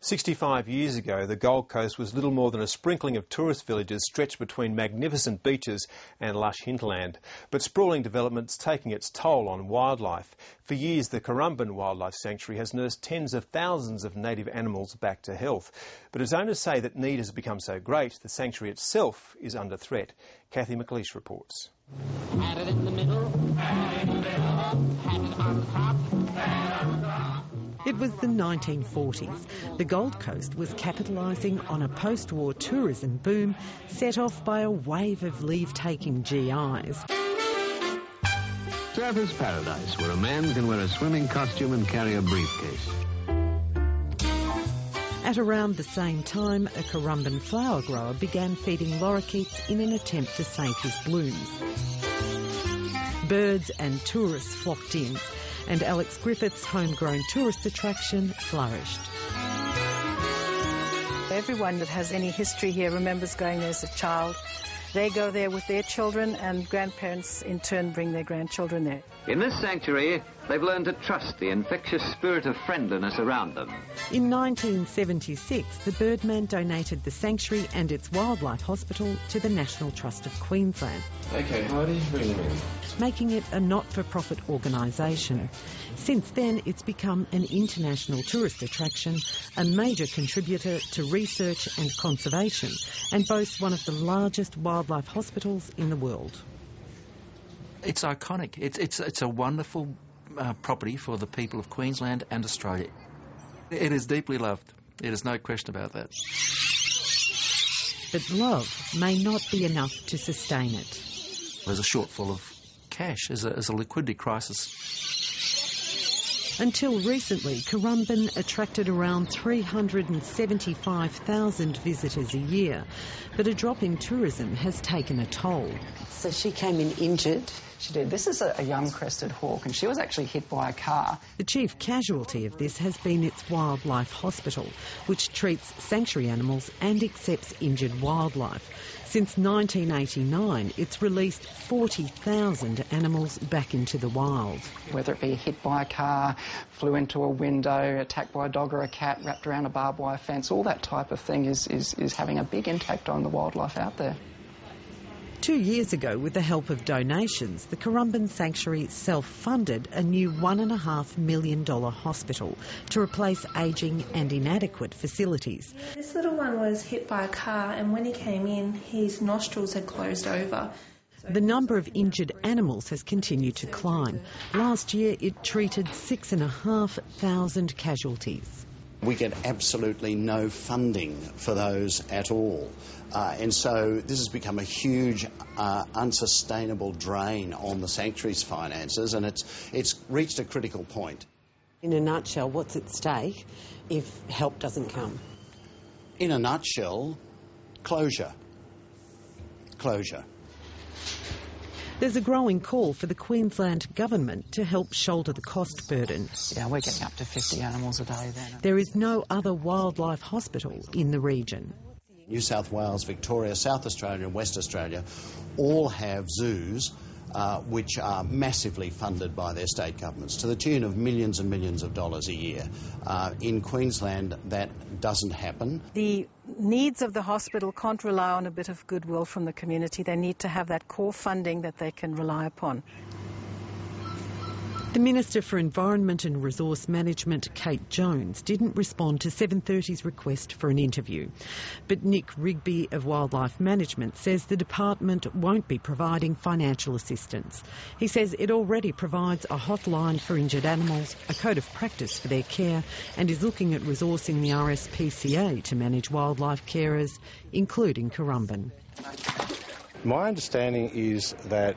65 years ago, the Gold Coast was little more than a sprinkling of tourist villages stretched between magnificent beaches and lush hinterland. But sprawling development's taking its toll on wildlife. For years, the Currumbin Wildlife Sanctuary has nursed tens of thousands of native animals back to health. But its owners say that need has become so great, the sanctuary itself is under threat. Kathy McLeish reports. Had it in the middle, had it on top. It was the 1940s. The Gold Coast was capitalising on a post-war tourism boom set off by a wave of leave-taking GIs. Surfers' paradise, where a man can wear a swimming costume and carry a briefcase. At around the same time, a Currumbin flower grower began feeding lorikeets in an attempt to save his blooms. Birds and tourists flocked in, and Alex Griffith's homegrown tourist attraction flourished. Everyone that has any history here remembers going there as a child. They go there with their children, and grandparents in turn bring their grandchildren there. In this sanctuary, they've learned to trust the infectious spirit of friendliness around them. In 1976, the Birdman donated the sanctuary and its wildlife hospital to the National Trust of Queensland. OK, how do you bring them in? Making it a not-for-profit organisation. Since then, it's become an international tourist attraction, a major contributor to research and conservation, and boasts one of the largest wildlife hospitals in the world. It's iconic. It's a wonderful property for the people of Queensland and Australia. It is deeply loved. There is no question about that. But love may not be enough to sustain it. There's a shortfall of cash. There's a liquidity crisis. Until recently, Currumbin attracted around 375,000 visitors a year, but a drop in tourism has taken a toll. So she came in injured. She did. This is a young crested hawk, and she was actually hit by a car. The chief casualty of this has been its wildlife hospital, which treats sanctuary animals and accepts injured wildlife. Since 1989, it's released 40,000 animals back into the wild. Whether it be hit by a car, flew into a window, attacked by a dog or a cat, wrapped around a barbed wire fence, all that type of thing is having a big impact on the wildlife out there. 2 years ago, with the help of donations, the Currumbin Sanctuary self-funded a new $1.5 million hospital to replace ageing and inadequate facilities. This little one was hit by a car, and when he came in, his nostrils had closed over. The number of injured animals has continued to climb. Last year, it treated 6,500 casualties. We get absolutely no funding for those at all. And so this has become a huge, unsustainable drain on the sanctuary's finances, and it's reached a critical point. In a nutshell, what's at stake if help doesn't come? In a nutshell, closure. Closure. There's a growing call for the Queensland Government to help shoulder the cost burden. Yeah, we're getting up to 50 animals a day then. There is no other wildlife hospital in the region. New South Wales, Victoria, South Australia and West Australia all have zoos which are massively funded by their state governments to the tune of millions and millions of dollars a year. In Queensland, that doesn't happen. The needs of the hospital can't rely on a bit of goodwill from the community. They need to have that core funding that they can rely upon. The Minister for Environment and Resource Management, Kate Jones, didn't respond to 7:30's request for an interview. But Nick Rigby of Wildlife Management says the department won't be providing financial assistance. He says it already provides a hotline for injured animals, a code of practice for their care, and is looking at resourcing the RSPCA to manage wildlife carers, including Currumbin. My understanding is that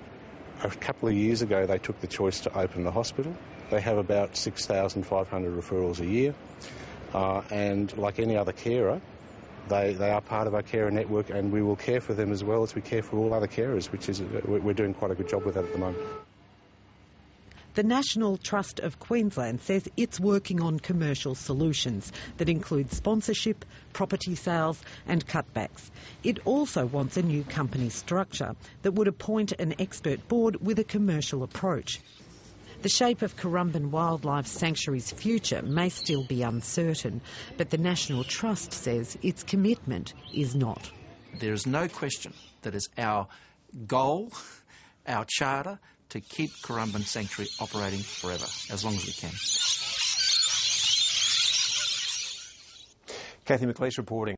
a couple of years ago, they took the choice to open the hospital. They have about 6,500 referrals a year. And like any other carer, they are part of our carer network, and we will care for them as well as we care for all other carers, which is, we're doing quite a good job with that at the moment. The National Trust of Queensland says it's working on commercial solutions that include sponsorship, property sales and cutbacks. It also wants a new company structure that would appoint an expert board with a commercial approach. The shape of Currumbin Wildlife Sanctuary's future may still be uncertain, but the National Trust says its commitment is not. There is no question that it's our goal, our charter, to keep Currumbin Sanctuary operating forever, as long as we can. Kathy McLeish reporting.